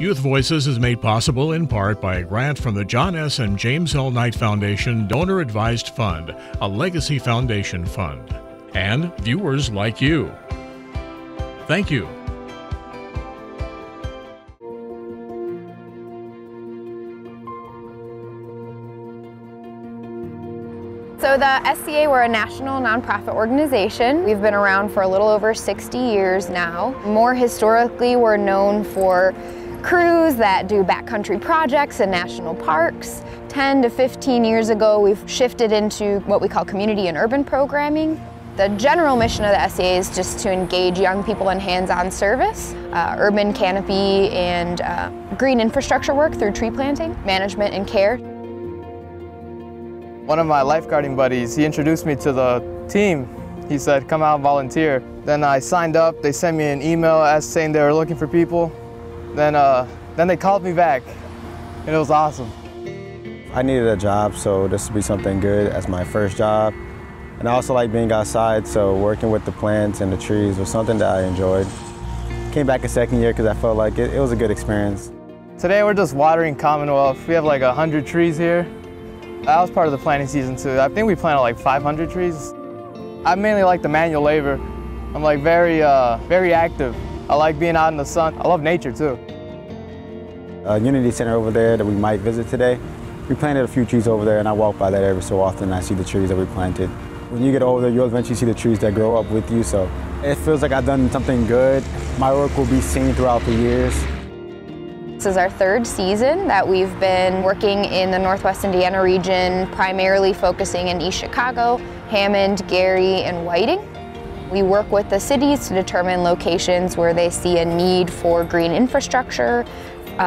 Youth Voices is made possible in part by a grant from the John S. and James L. Knight Foundation Donor Advised Fund, a legacy foundation fund, and viewers like you. Thank you. So the SCA, we're a national nonprofit organization. We've been around for a little over 60 years now. More historically, we're known for crews that do backcountry projects in national parks. 10 to 15 years ago, we've shifted into what we call community and urban programming. The general mission of the SCA is just to engage young people in hands-on service, urban canopy and green infrastructure work through tree planting, management and care. One of my lifeguarding buddies, he introduced me to the team. He said, come out and volunteer. Then I signed up. They sent me an email saying they were looking for people. Then they called me back, and it was awesome. I needed a job, so this would be something good as my first job. And I also like being outside, so working with the plants and the trees was something that I enjoyed. Came back a second year because I felt like it was a good experience. Today we're just watering Commonwealth. We have like 100 trees here. I was part of the planting season too. I think we planted like 500 trees. I mainly like the manual labor. I'm like very active. I like being out in the sun. I love nature too. Unity Center over there that we might visit today, we planted a few trees over there, and I walk by that every so often and I see the trees that we planted. When you get older, you'll eventually see the trees that grow up with you, so it feels like I've done something good. My work will be seen throughout the years. This is our third season that we've been working in the Northwest Indiana region, primarily focusing in East Chicago, Hammond, Gary, and Whiting. We work with the cities to determine locations where they see a need for green infrastructure,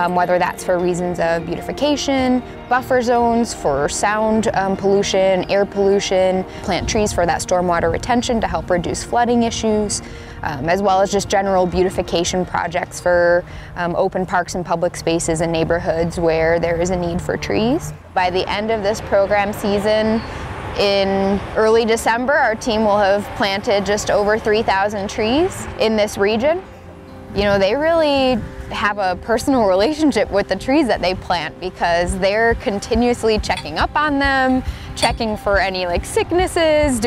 whether that's for reasons of beautification, buffer zones for sound pollution, air pollution, plant trees for that stormwater retention to help reduce flooding issues, as well as just general beautification projects for open parks and public spaces in neighborhoods where there is a need for trees. By the end of this program season, in early December, our team will have planted just over 3,000 trees in this region. You know, they really have a personal relationship with the trees that they plant because they're continuously checking up on them, checking for any like sicknesses,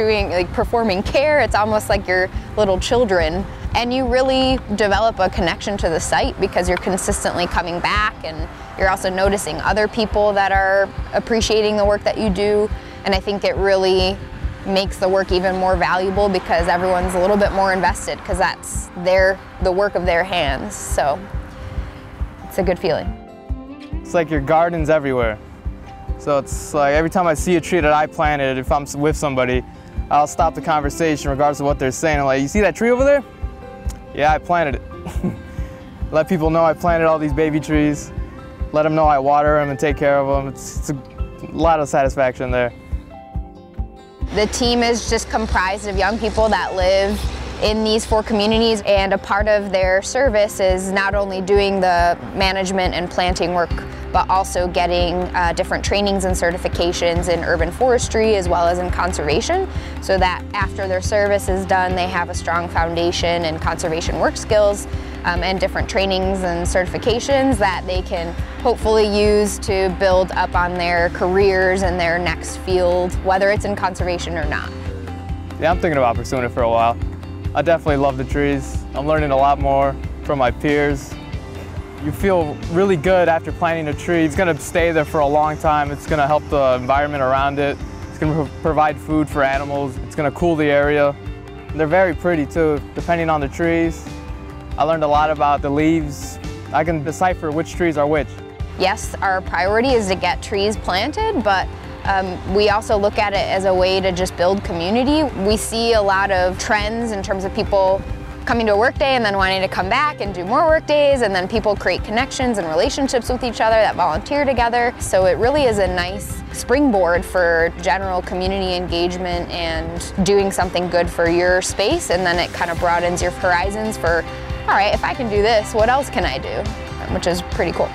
performing care. It's almost like your little children. And you really develop a connection to the site because you're consistently coming back, and you're also noticing other people that are appreciating the work that you do. And I think it really makes the work even more valuable because everyone's a little bit more invested because that's the work of their hands. So it's a good feeling. It's like your garden's everywhere. So it's like every time I see a tree that I planted, if I'm with somebody, I'll stop the conversation regardless of what they're saying. I'm like, you see that tree over there? Yeah, I planted it. Let people know I planted all these baby trees. Let them know I water them and take care of them. It's a lot of satisfaction there. The team is just comprised of young people that live in these 4 communities, and a part of their service is not only doing the management and planting work, but also getting different trainings and certifications in urban forestry as well as in conservation, so that after their service is done, they have a strong foundation in conservation work skills and different trainings and certifications that they can hopefully use to build up on their careers and their next field, whether it's in conservation or not. Yeah, I'm thinking about pursuing it for a while. I definitely love the trees. I'm learning a lot more from my peers. You feel really good after planting a tree. It's going to stay there for a long time. It's going to help the environment around it. It's going to provide food for animals. It's going to cool the area. And they're very pretty too, depending on the trees. I learned a lot about the leaves. I can decipher which trees are which. Yes, our priority is to get trees planted, but we also look at it as a way to just build community. We see a lot of trends in terms of people coming to a work day and then wanting to come back and do more work days, and then people create connections and relationships with each other that volunteer together. So it really is a nice springboard for general community engagement and doing something good for your space, and then it kind of broadens your horizons for, all right, if I can do this, what else can I do? Which is pretty cool.